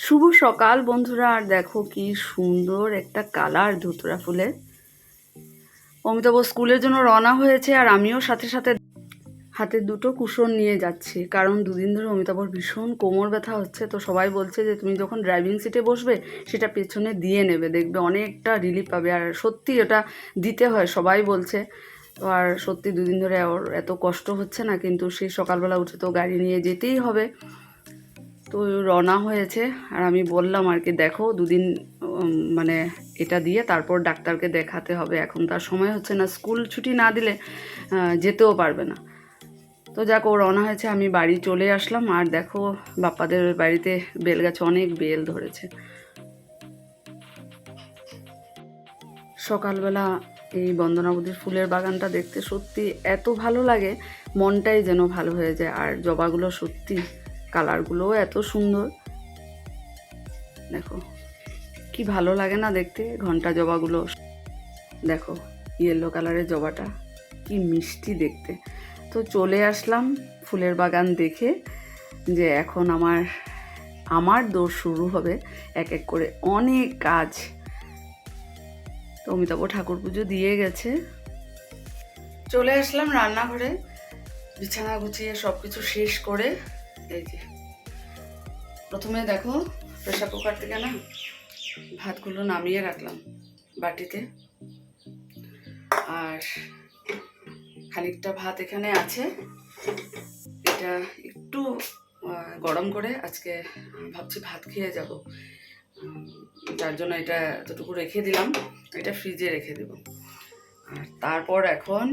শুভ সকাল বন্ধুরা। আর দেখো কি সুন্দর একটা কালার ধুতরা ফুলের। অমিতাভ স্কুলের জন্য রওনা হয়েছে আর আমিও সাথে সাথে হাতে দুটো কুশন নিয়ে যাচ্ছি, কারণ দুদিন ধরে অমিতাভর ভীষণ কোমর ব্যথা হচ্ছে। তো সবাই বলছে যে তুমি যখন ড্রাইভিং সিটে বসবে সেটা পেছনে দিয়ে নেবে, দেখবে অনেকটা রিলিফ পাবে। আর সত্যি ওটা দিতে হয়, সবাই বলছে। তো আর সত্যি দুদিন ধরে ওর এত কষ্ট হচ্ছে না, কিন্তু সেই সকালবেলা উঠে তো গাড়ি নিয়ে যেতেই হবে। তো রওনা হয়েছে আর আমি বললাম আর কি, দেখো দুদিন মানে এটা দিয়ে তারপর ডাক্তারকে দেখাতে হবে, এখন তার সময় হচ্ছে না, স্কুল ছুটি না দিলে যেতেও পারবে না। তো যাক, ও রওনা হয়েছে, আমি বাড়ি চলে আসলাম। আর দেখো বাপ্পাদের বাড়িতে বেল গাছে অনেক বেল ধরেছে। সকালবেলা এই বন্দনাবতীর ফুলের বাগানটা দেখতে সত্যি এত ভালো লাগে, মনটাই যেন ভালো হয়ে যায়। আর জবাগুলো সত্যি কালারগুলোও এত সুন্দর, দেখো কি ভালো লাগে না দেখতে ঘন্টা জবাগুলো। দেখো ইয়েলো কালারের জবাটা কি মিষ্টি দেখতে। তো চলে আসলাম ফুলের বাগান দেখে, যে এখন আমার দৌড় শুরু হবে এক এক করে অনেক কাজ। তো অমিতাভ ঠাকুর পুজো দিয়ে গেছে, চলে আসলাম রান্নাঘরে, বিছানা গুছিয়ে সব কিছু শেষ করে। এই যে প্রথমে দেখো প্রেসার কুকার থেকে না ভাতগুলো নামিয়ে রাখলাম বাটিতে। আর খানিকটা ভাত এখানে আছে, এটা একটু গরম করে আজকে ভাবছি ভাত খেয়ে যাব, তার জন্য এটা এতটুকু রেখে দিলাম, এটা ফ্রিজে রেখে দেব। আর তারপর এখন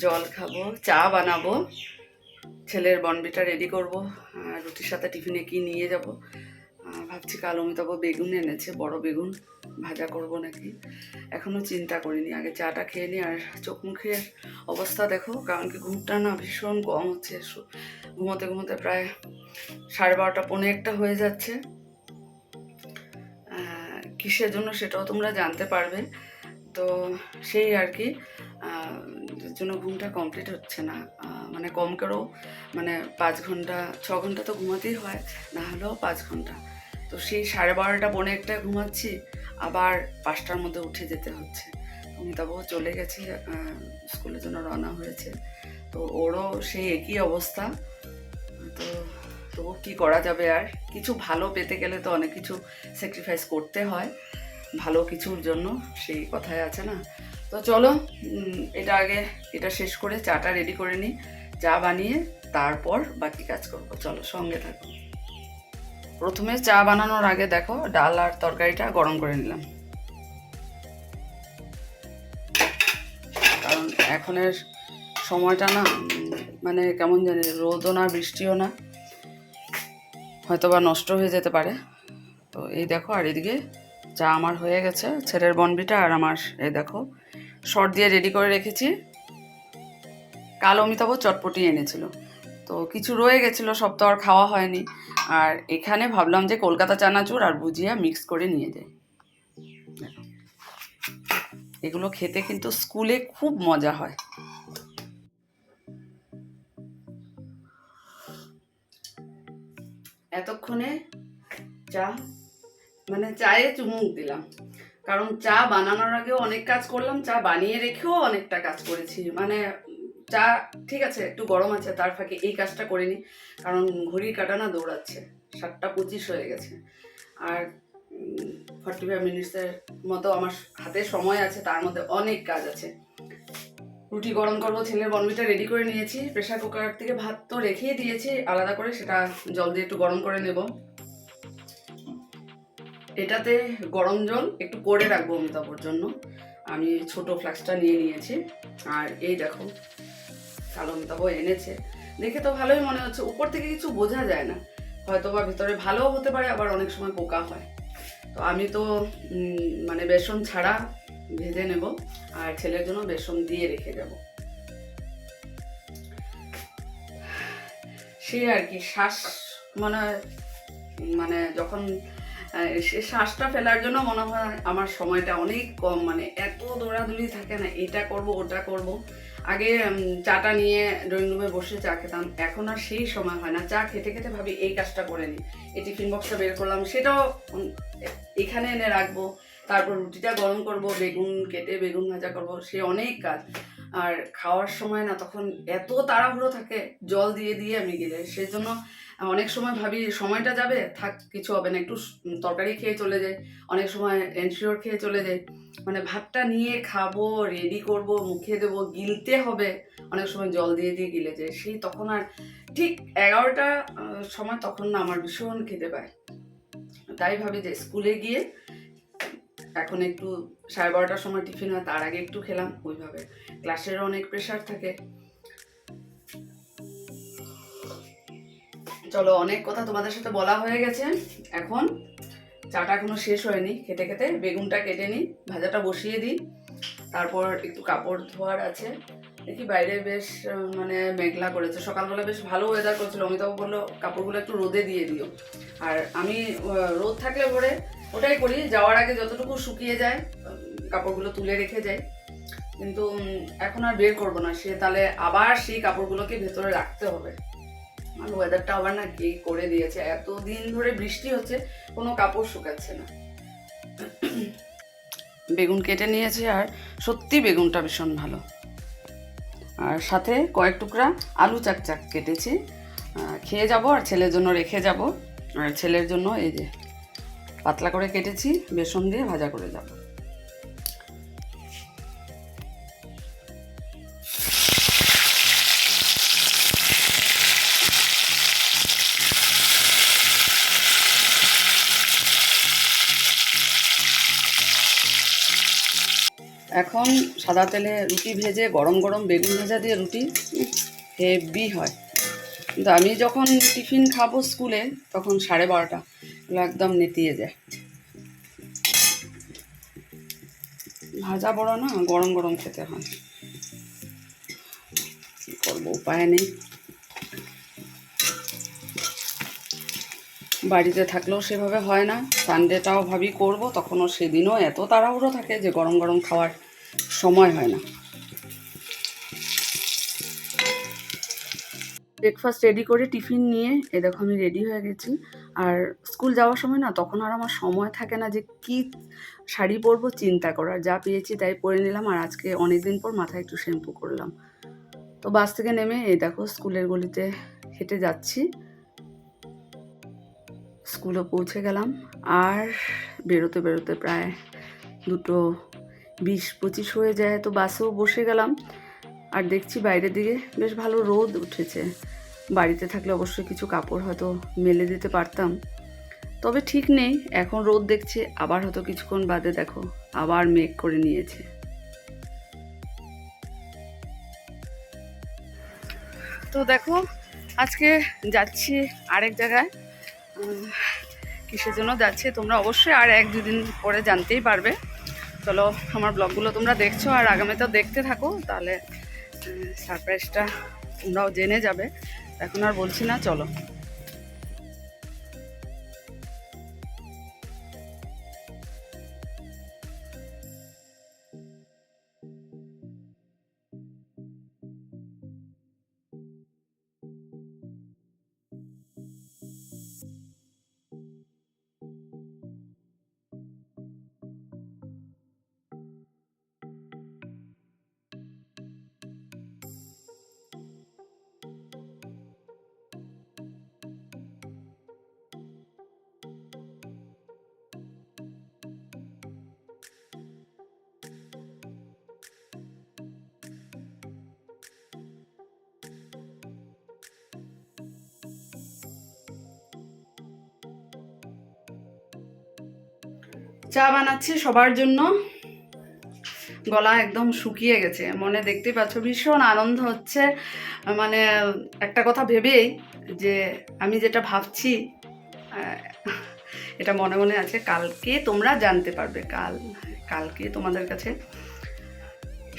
জল খাবো, চা বানাবো, ছেলের বনবিটা রেডি করব, রুটির সাথে টিফিনে কি নিয়ে যাব ভাবছি। কাল অমিতাভ বেগুন এনেছে, বড় বেগুন, ভাজা করব নাকি এখনও চিন্তা করিনি। আগে চাটা খেয়ে নিই। আর চোখ মুখের অবস্থা দেখো, কারণ কি ঘুমটা না ভীষণ কম হচ্ছে, ঘুমোতে ঘুমোতে প্রায় 12:30 পৌনে 1টা হয়ে যাচ্ছে। কিসের জন্য সেটাও তোমরা জানতে পারবে। তো সেই আর কি জন্য ঘুমটা কমপ্লিট হচ্ছে না, মানে কম করেও মানে 5 ঘন্টা 6 ঘন্টা তো ঘুমাতেই হয়, না হলেও 5 ঘন্টা। তো সেই 12:30 পৌনে 1টায় ঘুমাচ্ছি, আবার 5টার মধ্যে উঠে যেতে হচ্ছে। অমিতাভও চলে গেছে, স্কুলের জন্য রওনা হয়েছে, তো ওরও সেই একই অবস্থা। তো তবু কী করা যাবে, আর কিছু ভালো পেতে গেলে তো অনেক কিছু স্যাক্রিফাইস করতে হয় ভালো কিছুর জন্য, সেই কথায় আছে না। তো চলো এটা আগে এটা শেষ করে চাটা রেডি করে নিই, চা বানিয়ে তারপর বাকি কাজ করব। চলো সঙ্গে থাকো। প্রথমে চা বানানোর আগে দেখো ডাল আর তরকারিটা গরম করে নিলাম, কারণ এখনের সময়টা না মানে কেমন জানি, রোদও না বৃষ্টিও না, হয়তো বা নষ্ট হয়ে যেতে পারে। তো এই দেখো, আর এদিকে চা আমার হয়ে গেছে, ছেলের বনবিটা আর আমার এই দেখো শর্ট দিয়ে রেডি করে রেখেছি। কাল অমিতাভ চটপটি এনেছিল, তো কিছু রয়ে গেছিলো, সব তো আর খাওয়া হয়নি। আর এখানে ভাবলাম যে কলকাতা চানাচুর আর ভুজিয়া মিক্স করে নিয়ে যাই। এগুলো খেতে কিন্তু স্কুলে খুব মজা হয়। এতক্ষণে চা মানে চায়ে চুমুক দিলাম, কারণ চা বানানোর আগেও অনেক কাজ করলাম, চা বানিয়ে রেখেও অনেকটা কাজ করেছি। মানে চা ঠিক আছে একটু গরম আছে, তার ফাঁকে এই কাজটা করে নিই, কারণ ঘড়ির কাঁটা না দৌড়াচ্ছে, 7টা 25 হয়ে গেছে। আর 45 মিনিটসের মতো আমার হাতে সময় আছে, তার মধ্যে অনেক কাজ আছে। রুটি গরম করবো, ছেলের বনবিটা রেডি করে নিয়েছি, প্রেসার কুকার থেকে ভাত তো রেখেই দিয়েছি আলাদা করে, সেটা জল দিয়ে একটু গরম করে নেব। এটাতে গরম জল একটু করে রাখবো অমিতাভর জন্য, আমি ছোট ফ্লাস্কটা নিয়ে নিয়েছি। আর এই দেখো কালো অমিতাভ এনেছে, দেখে তো ভালোই মনে হচ্ছে, উপর থেকে কিছু বোঝা যায় না, হয়তো বা ভিতরে ভালোও হতে পারে, আবার অনেক সময় পোকা হয়। তো আমি তো মানে বেসন ছাড়া ভেজে নেব, আর ছেলের জন্য বেসন দিয়ে রেখে যাব। সে আর কি শ্বাস মনে হয়, মানে যখন শ্বাসটা ফেলার জন্য মনে হয় আমার সময়টা অনেক কম, মানে এত দৌড়াদৌড়ি থাকে না, এটা করব ওটা করব। আগে চাটা নিয়ে ড্রয়িং রুমে বসে চা খেতাম, এখন আর সেই সময় হয় না। চা খেতে খেতে ভাবি এই কাজটা করে নিই, এই টিফিন বক্সটা বের করলাম, সেটাও এখানে এনে রাখবো, তারপর রুটিটা গরম করব, বেগুন কেটে বেগুন ভাজা করব, সে অনেক কাজ। আর খাওয়ার সময় না তখন এত তাড়াহুড়ো থাকে, জল দিয়ে দিয়ে আমি গেলে, সেই জন্য অনেক সময় ভাবি সময়টা যাবে, থাক কিছু হবে না, একটু তরকারি খেয়ে চলে যাই, অনেক সময় এনশিওর খেয়ে চলে যাই, মানে ভাতটা নিয়ে খাবো, রেডি করব, মুখে দেবো, গিলতে হবে, অনেক সময় জল দিয়ে দিয়ে গিলে যায়। সেই তখন আর ঠিক 11টা সময় তখন না আমার ভীষণ খেতে পায়, তাই ভাবি যে স্কুলে গিয়ে এখন একটু 12:30টার সময় টিফিন হয়, তার আগে একটু খেলাম, ওইভাবে ক্লাসেরও অনেক প্রেশার থাকে। চলো, অনেক কথা তোমাদের সাথে বলা হয়ে গেছে, এখন চাটা এখনো শেষ হয়নি, খেতে খেতে বেগুনটা কেটে নিই, ভাজাটা বসিয়ে দিই, তারপর একটু কাপড় ধোয়ার আছে। দেখি বাইরে বেশ মানে মেঘলা করেছে, সকালবেলা বেশ ভালো ওয়েদার করছিল, অমিতাভ বললো কাপড়গুলো একটু রোদে দিয়ে দিও, আর আমি রোদ থাকলে পরে ওটাই করি, যাওয়ার আগে যতটুকু শুকিয়ে যায় কাপড়গুলো তুলে রেখে যাই, কিন্তু এখন আর বের করবো না, সে তাহলে আবার সেই কাপড়গুলোকে ভেতরে রাখতে হবে। আর ওয়েদারটা আবার না কি করে দিয়েছে, এতদিন ধরে বৃষ্টি হচ্ছে, কোনো কাপড় শুকাচ্ছে না। বেগুন কেটে নিয়েছি, আর সত্যি বেগুনটা ভীষণ ভালো, আর সাথে কয়েক টুকরা আলু চাকচাক কেটেছি, খেয়ে যাব আর ছেলের জন্য রেখে যাব, আর ছেলের জন্য এই যে পাতলা করে কেটেছি, বেসন দিয়ে ভাজা করে যাব। এখন সাদা তেলে রুটি ভেজে গরম গরম বেগুন ভাজা দিয়ে রুটি হেভি হয়, কিন্তু আমি যখন টিফিন খাবো স্কুলে তখন 12:30, এগুলো একদম নেতিয়ে যায়। ভাজা বড় না, গরম গরম খেতে হয়, কী করবো, উপায় নেই। বাড়িতে থাকলেও সেভাবে হয় না, সানডেটাও ভাবি করব, তখনও সেদিনও এত তাড়াহুড়ো থাকে যে গরম গরম খাওয়ার সময় হয় না। ব্রেকফাস্ট রেডি করে টিফিন নিয়ে এ দেখো আমি রেডি হয়ে গেছি, আর স্কুল যাওয়ার সময় না তখন আর আমার সময় থাকে না যে কি শাড়ি পরবো চিন্তা করার, যা পেয়েছি তাই পরে নিলাম, আর আজকে অনেক দিন পর মাথায় একটু শ্যাম্পু করলাম। তো বাস থেকে নেমে এই দেখো স্কুলের গলিতে হেঁটে যাচ্ছি, স্কুলে পৌঁছে গেলাম, আর বেরোতে বেরোতে প্রায় 2:20-25 হয়ে যায়, তো বাসেও বসে গেলাম, আর দেখছি বাইরের দিকে বেশ ভালো রোদ উঠেছে, বাড়িতে থাকলে অবশ্যই কিছু কাপড় হয়তো মেলে দিতে পারতাম, তবে ঠিক নেই, এখন রোদ দেখছি, আবার হয়তো কিছুক্ষণ বাদে দেখো আবার মেঘ করে নিয়েছে। তো দেখো আজকে যাচ্ছি আরেক জায়গায়, কিসের জন্য যাচ্ছি তোমরা অবশ্যই আর 1-2 দিন পরে জানতেই পারবে। চলো, আমার ব্লগগুলো তোমরা দেখছো আর আগামীতেও দেখতে থাকো, তাহলে সারপ্রাইজটা তোমরাও জেনে যাবে। এখন আর বলছি না, চলো। চা বানাচ্ছি সবার জন্য, গলা একদম শুকিয়ে গেছে, মনে দেখতেই পাচ্ছ ভীষণ আনন্দ হচ্ছে, মানে একটা কথা ভেবেই যে আমি যেটা ভাবছি এটা মনে মনে আছে, কালকে তোমরা জানতে পারবে, কালকে তোমাদের কাছে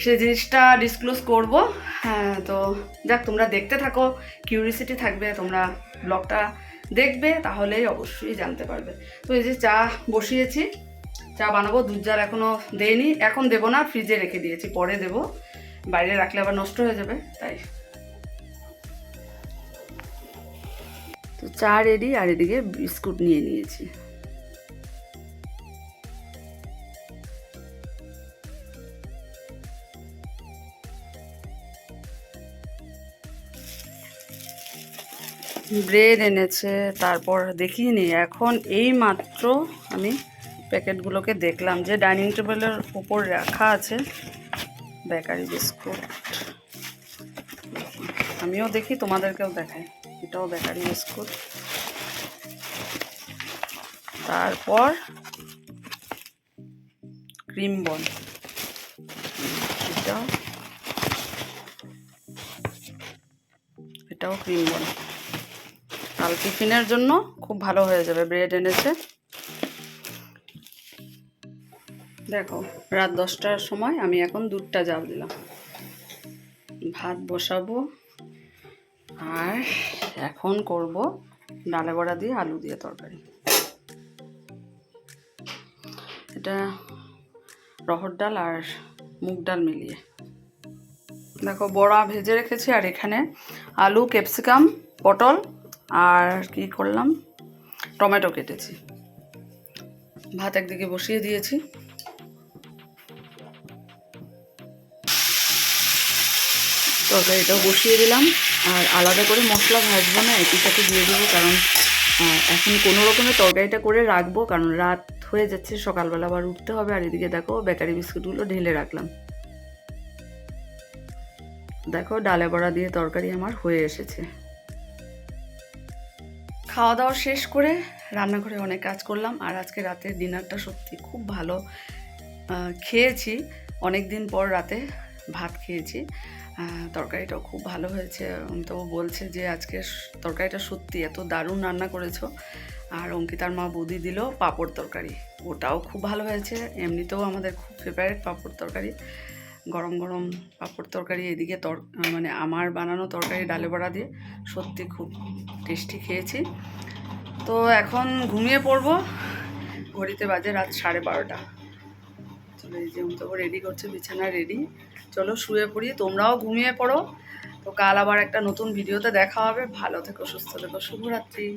সে জিনিসটা ডিসক্লোজ করব। হ্যাঁ, তো যাক, তোমরা দেখতে থাকো, কিউরিসিটি থাকবে, তোমরা ব্লগটা দেখবে, তাহলেই অবশ্যই জানতে পারবে। তো এই যে চা বসিয়েছি, চা বানাবো, দুধ জার এখনও দেয়নি, এখন দেবো না, ফ্রিজে রেখে দিয়েছি, পরে দেবো। বাইরে রাখলে আবার নষ্ট হয়ে যাবে, তাই। তো চা রেডি, আর এদিকে বিস্কুট নিয়ে নিয়েছি। ব্রেড এনেছে, তারপর দেখিনি, এখন এই মাত্র আমি প্যাকেটগুলোকে দেখলাম যে ডাইনিং টেবিলের উপর রাখা আছে বেকারি বিস্কুট। আমিও দেখি, তোমাদেরকেও দেখাই। এটাও বেকারি বিস্কুট। তারপর ক্রিম বন, এটাও ক্রিম বন। কাল টিফিনের জন্য খুব ভালো হয়ে যাবে। ব্রেড এনেছে। দেখো, রাত 10টার সময় আমি এখন দুধটা জাল দিলাম, ভাত বসাবো, আর এখন করব ডালে বড়া দিয়ে আলু দিয়ে তরকারি। এটা রহর ডাল আর মুগ ডাল মিলিয়ে। দেখো, বড়া ভেজে রেখেছি, আর এখানে আলু, ক্যাপসিকাম, পটল আর কি করলাম, টমেটো কেটেছি। ভাত একদিকে বসিয়ে দিয়েছি। তরকারিটাও বসিয়ে দিলাম, আর আলাদা করে মশলা ভাজবো না, একই সাথে দিয়ে দেবো, কারণ এখন কোনো রকমের তরকারিটা করে রাখবো, কারণ রাত হয়ে যাচ্ছে, সকালবেলা আবার উঠতে হবে। আর এদিকে দেখো বেকারি বিস্কুটগুলো ঢেলে রাখলাম। দেখো, ডালে বড়া দিয়ে তরকারি আমার হয়ে এসেছে। খাওয়া দাওয়া শেষ করে রান্নাঘরে অনেক কাজ করলাম, আর আজকে রাতের ডিনারটা সত্যি খুব ভালো খেয়েছি। অনেক দিন পর রাতে ভাত খেয়েছি। তরকারিটাও খুব ভালো হয়েছে। তো বলছে যে আজকে তরকারিটা সত্যি এত দারুণ রান্না করেছো। আর অঙ্কিতার মা বৌদি দিল পাঁপড় তরকারি, ওটাও খুব ভালো হয়েছে। এমনিতেও আমাদের খুব ফেভারিট পাঁপড় তরকারি। গরম গরম পাঁপড় তরকারি, এদিকে মানে আমার বানানো তরকারি ডালে বড়া দিয়ে সত্যি খুব টেস্টি খেয়েছি। তো এখন ঘুমিয়ে পড়বো। ঘড়িতে বাজে রাত 12:30। চলো, এই যে তো রেডি করছে, বিছানা রেডি। চলো শুয়ে পড়ি, তোমরাও ঘুমিয়ে পড়ো। তো কাল আবার একটা নতুন ভিডিওতে দেখা হবে। ভালো থেকো, সুস্থ থেকো, শুভরাত্রি।